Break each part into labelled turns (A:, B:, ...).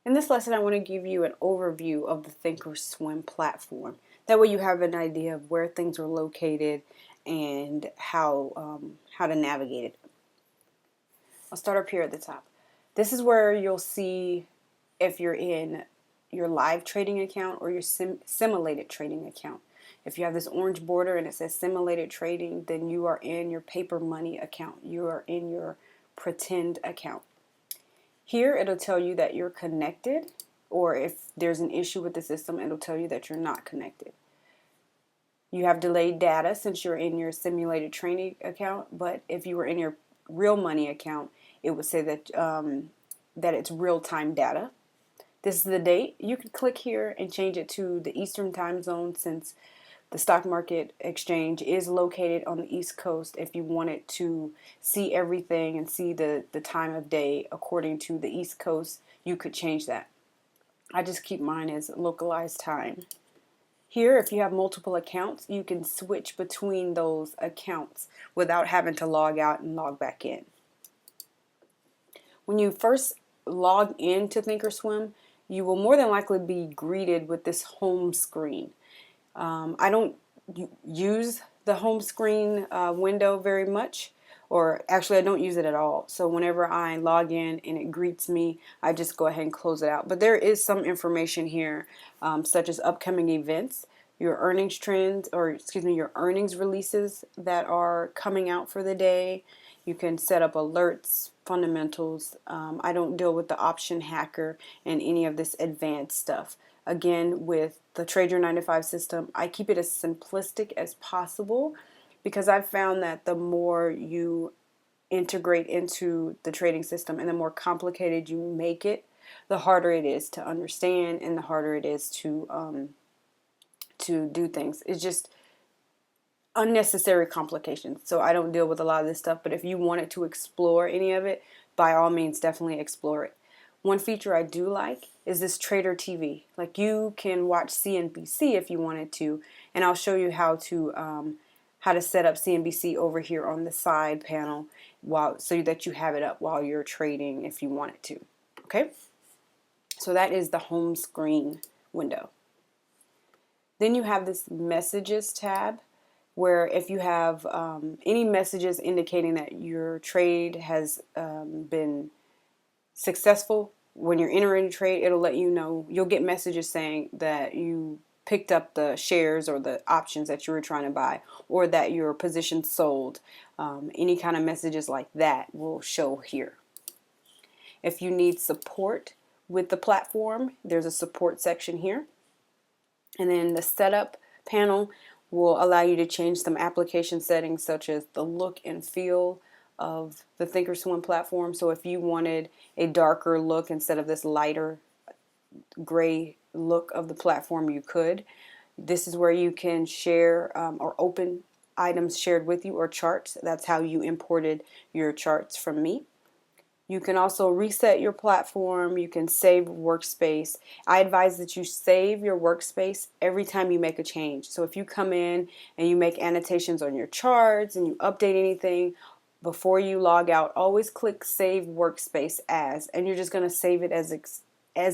A: In this lesson, I want to give you an overview of the thinkorswim platform. That way you have an idea of where things are located and how to navigate it. I'll start up here at the top. This is where you'll see if you're in your live trading account or your simulated trading account. If you have this orange border and it says simulated trading, then you are in your paper money account. You are in your pretend account. Here it'll tell you that you're connected, or if there's an issue with the system, it'll tell you that you're not connected. You have delayed data since you're in your simulated trading account, but if you were in your real money account, it would say that that it's real-time data. This is the date. You can click here and change it to the Eastern time zone since the stock market exchange is located on the East Coast. If you wanted to see everything and see the time of day according to the East Coast, you could change that. I just keep mine as localized time. Here, if you have multiple accounts, you can switch between those accounts without having to log out and log back in. When you first log into thinkorswim, you will more than likely be greeted with this home screen. I don't use the home screen window very much, or actually I don't use it at all. So whenever I log in and it greets me, I just go ahead and close it out. But there is some information here, such as upcoming events, your earnings trends, or excuse me, your earnings releases that are coming out for the day. You can set up alerts, fundamentals. I don't deal with the option hacker and any of this advanced stuff. Again, with the Trade Your 9 to 5 system, I keep it as simplistic as possible because I've found that the more you integrate into the trading system and the more complicated you make it, the harder it is to understand and the harder it is to do things. It's just unnecessary complications. So I don't deal with a lot of this stuff, but if you wanted to explore any of it, by all means, definitely explore it. One feature I do like is this Trader TV. Like, you can watch CNBC if you wanted to, and I'll show you how to set up CNBC over here on the side panel so that you have it up while you're trading if you wanted to. Okay? So that is the home screen window. Then you have this messages tab, where if you have any messages indicating that your trade has been successful, when you're entering a trade, it'll let you know. You'll get messages saying that you picked up the shares or the options that you were trying to buy, or that your position sold. Any kind of messages like that will show here. If you need support with the platform, there's a support section here. And then the setup panel will allow you to change some application settings, such as the look and feel of the thinkorswim platform. So if you wanted a darker look instead of this lighter gray look of the platform, you could. This is where you can share or open items shared with you, or charts. That's how you imported your charts from me. You can also reset your platform. You can save workspace. I advise that you save your workspace every time you make a change. So if you come in and you make annotations on your charts and you update anything, before you log out, always click Save Workspace As, and you're just going to save it as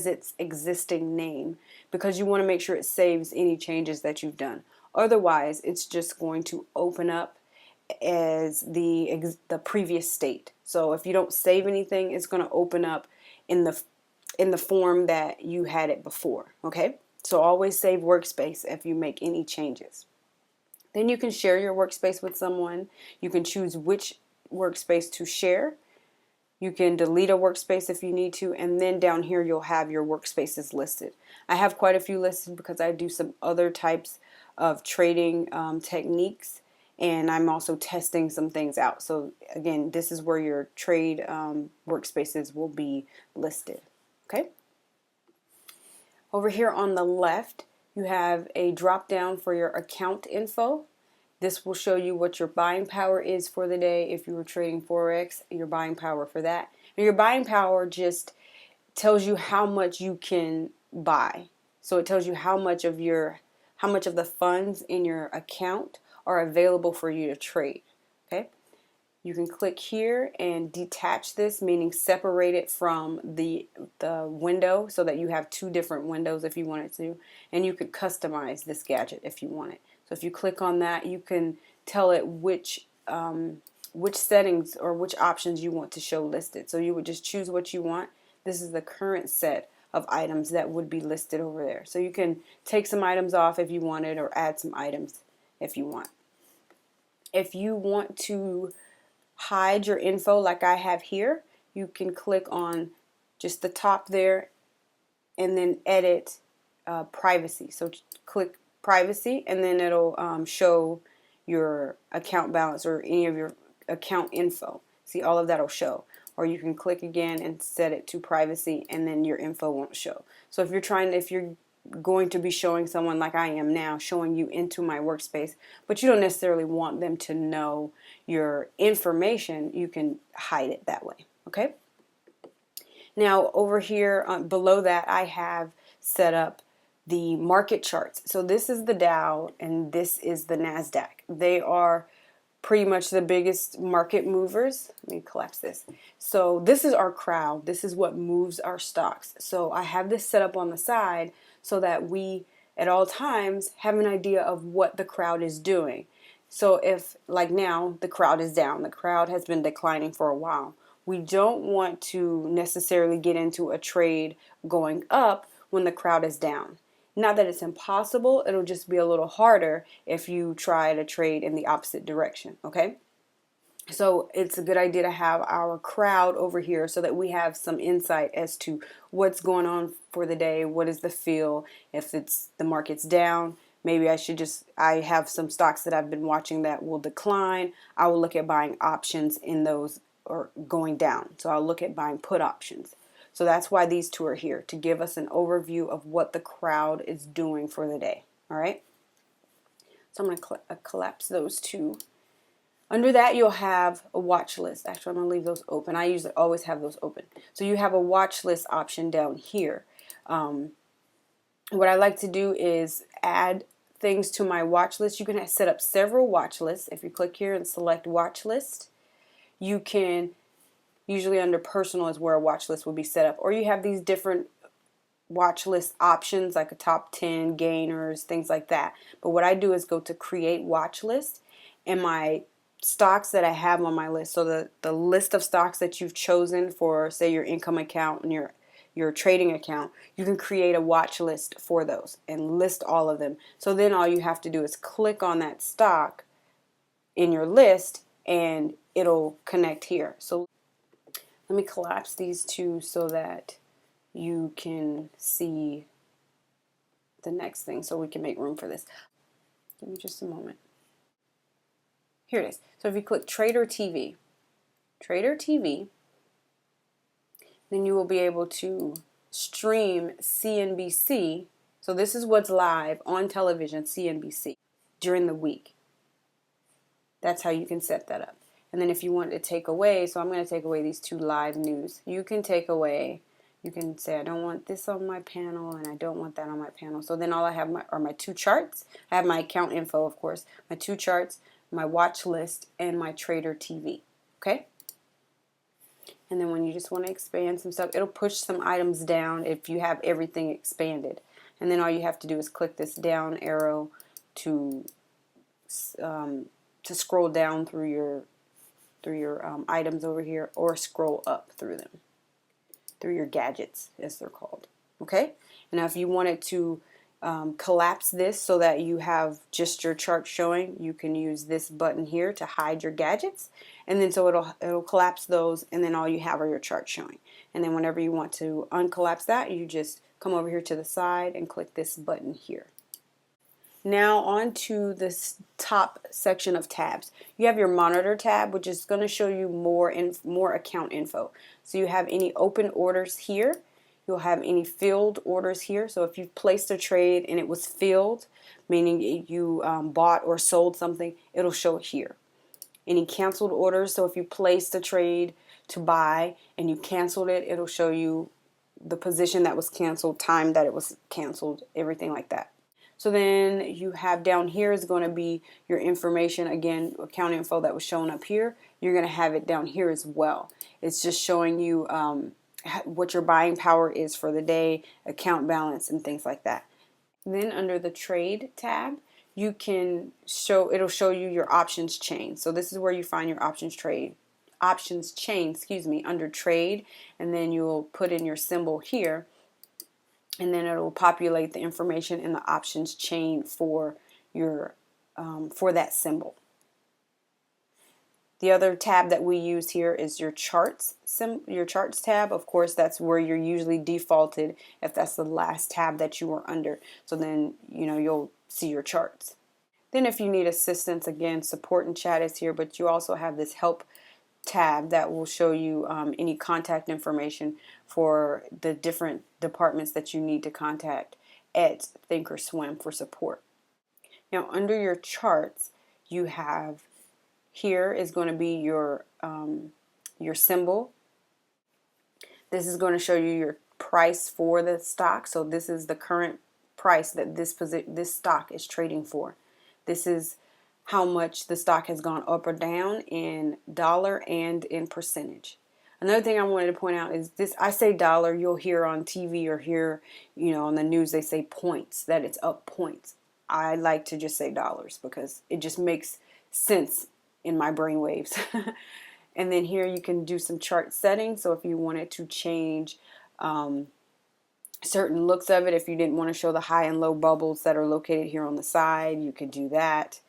A: its existing name, because you want to make sure it saves any changes that you've done. Otherwise, it's just going to open up as the previous state. So if you don't save anything, it's going to open up in the form that you had it before. Okay, so always save workspace if you make any changes. Then you can share your workspace with someone. You can choose which workspace to share. You can delete a workspace if you need to, and then down here you'll have your workspaces listed. I have quite a few listed because I do some other types of trading techniques, and I'm also testing some things out. So again, this is where your trade workspaces will be listed. Okay. Over here on the left, you have a drop down for your account info. This will show you what your buying power is for the day. If you were trading Forex, your buying power for that. And your buying power just tells you how much you can buy. So it tells you how much of the funds in your account are available for you to trade. Okay? You can click here and detach this, meaning separate it from the window so that you have two different windows if you wanted to. And you could customize this gadget if you want it. So if you click on that, you can tell it which settings or which options you want to show listed. So you would just choose what you want. This is the current set of items that would be listed over there. So you can take some items off if you wanted, or add some items if you want. If you want to hide your info like I have here, you can click on just the top there and then edit privacy. So click privacy, and then it'll show your account balance or any of your account info. See, all of that will show. Or you can click again and set it to privacy, and then your info won't show. So if you're going to be showing someone, like I am now, showing you into my workspace, but you don't necessarily want them to know your information, you can hide it that way. Okay? Now over here below that, I have set up the market charts. So this is the Dow and this is the NASDAQ. They are pretty much the biggest market movers. Let me collapse this. So this is our crowd. This is what moves our stocks. So I have this set up on the side so that we at all times have an idea of what the crowd is doing. So if, like now, the crowd is down, the crowd has been declining for a while, we don't want to necessarily get into a trade going up when the crowd is down. Not that it's impossible, it'll just be a little harder if you try to trade in the opposite direction, okay? So it's a good idea to have our crowd over here so that we have some insight as to what's going on for the day, what is the feel. If it's the market's down, maybe I have some stocks that I've been watching that will decline. I will look at buying options in those, or going down. So I'll look at buying put options. So that's why these two are here, to give us an overview of what the crowd is doing for the day. All right. So I'm going to collapse those two. Under that, you'll have a watch list. Actually, I'm going to leave those open. I usually always have those open. So you have a watch list option down here. What I like to do is add things to my watch list. You can set up several watch lists. If you click here and select watch list, you can, usually under personal is where a watch list will be set up. Or you have these different watch list options like a top 10, gainers, things like that. But what I do is go to create watch list, and my stocks that I have on my list, so the list of stocks that you've chosen for, say, your income account and your trading account, you can create a watch list for those and list all of them. So then all you have to do is click on that stock in your list and it'll connect here. So let me collapse these two so that you can see the next thing, so we can make room for this. Give me just a moment. Here it is. So if you click Trader TV, then you will be able to stream CNBC. So this is what's live on television, CNBC, during the week. That's how you can set that up. And then if you want to take away, so I'm going to take away these two live news. You can take away, you can say I don't want this on my panel and I don't want that on my panel. So then all I have are my two charts. I have my account info, of course, my two charts, my watch list, and my Trader TV. Okay? And then when you just want to expand some stuff, it'll push some items down if you have everything expanded. And then all you have to do is click this down arrow to scroll down through your items over here, or scroll up through them, through your gadgets, as they're called. Okay? And now if you wanted to collapse this so that you have just your chart showing, you can use this button here to hide your gadgets, and then so it'll collapse those, and then all you have are your charts showing. And then whenever you want to uncollapse that, you just come over here to the side and click this button here. Now on to this top section of tabs. You have your monitor tab, which is going to show you more account info. So you have any open orders here. You'll have any filled orders here. So if you've placed a trade and it was filled, meaning you bought or sold something, it'll show it here. Any canceled orders, so if you placed a trade to buy and you canceled it, it'll show you the position that was canceled, time that it was canceled, everything like that. So then you have down here is going to be your information, again, account info that was shown up here. you're going to have it down here as well. It's just showing you what your buying power is for the day, account balance, and things like that. Then under the trade tab, you can it'll show you your options chain. So this is where you find your options chain, excuse me, under trade, and then you'll put in your symbol here, and then it'll populate the information in the options chain for your for that symbol. The other tab that we use here is your charts tab. Of course, that's where you're usually defaulted if that's the last tab that you were under. So then, you'll see your charts. Then if you need assistance, again, support and chat is here, but you also have this help tab that will show you any contact information for the different departments that you need to contact at thinkorswim for support. Now, under your charts, you have here is going to be your symbol. This is going to show you your price for the stock. So this is the current price that this stock is trading for. This is how much the stock has gone up or down in dollar and in percentage. Another thing I wanted to point out is this. I say dollar. You'll hear on TV or hear, on the news they say points, that it's up points. I like to just say dollars because it just makes sense in my brain waves. And then here you can do some chart settings. So if you wanted to change certain looks of it, if you didn't want to show the high and low bubbles that are located here on the side, you could do that.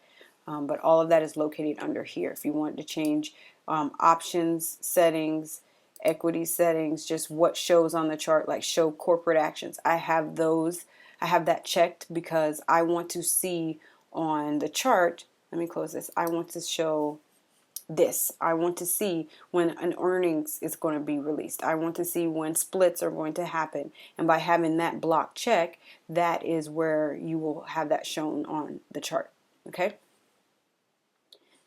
A: But all of that is located under here. If you wanted to change options settings, equity settings, just what shows on the chart, like show corporate actions, I have that checked because I want to see on the chart. Let me close this. I want to show this. I want to see when an earnings is going to be released. I want to see when splits are going to happen. And by having that block check, that is where you will have that shown on the chart. Okay?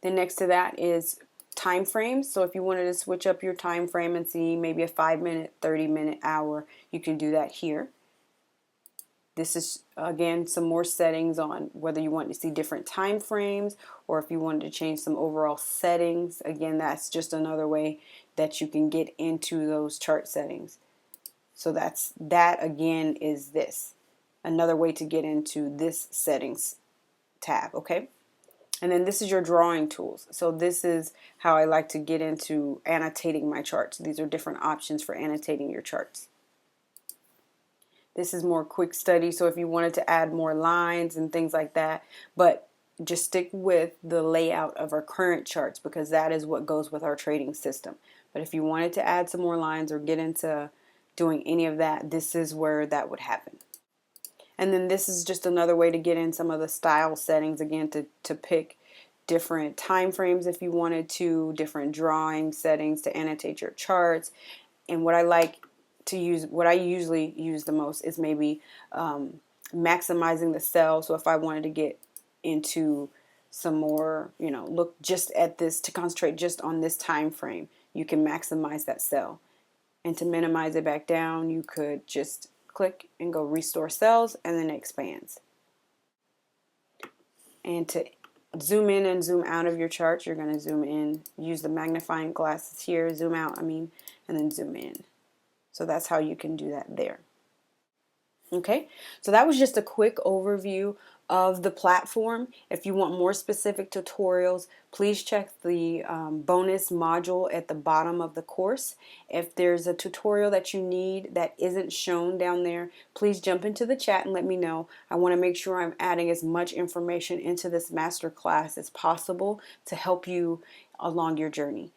A: Then next to that is time frames. So if you wanted to switch up your time frame and see maybe a 5-minute, 30-minute, hour, you can do that here. This is, again, some more settings on whether you want to see different time frames or if you wanted to change some overall settings. Again, that's just another way that you can get into those chart settings. So that again is this. Another way to get into this settings tab, okay? And then this is your drawing tools. So this is how I like to get into annotating my charts. These are different options for annotating your charts. This is more quick study, so if you wanted to add more lines and things like that, but just stick with the layout of our current charts because that is what goes with our trading system. But if you wanted to add some more lines or get into doing any of that, this is where that would happen. And then this is just another way to get in some of the style settings, again, to pick different time frames if you wanted to, different drawing settings to annotate your charts. And what I usually use the most is maybe maximizing the sell. So if I wanted to get into some more, look just at this, to concentrate just on this time frame, you can maximize that sell. And to minimize it back down, you could just click and go restore cells, and then it expands. And to zoom in and zoom out of your chart, you're going to zoom in, use the magnifying glasses here, zoom out, and then zoom in. So that's how you can do that there. Okay, so that was just a quick overview of the platform. If you want more specific tutorials, please check the bonus module at the bottom of the course. If there's a tutorial that you need that isn't shown down there, please jump into the chat and let me know. I want to make sure I'm adding as much information into this master class as possible to help you along your journey.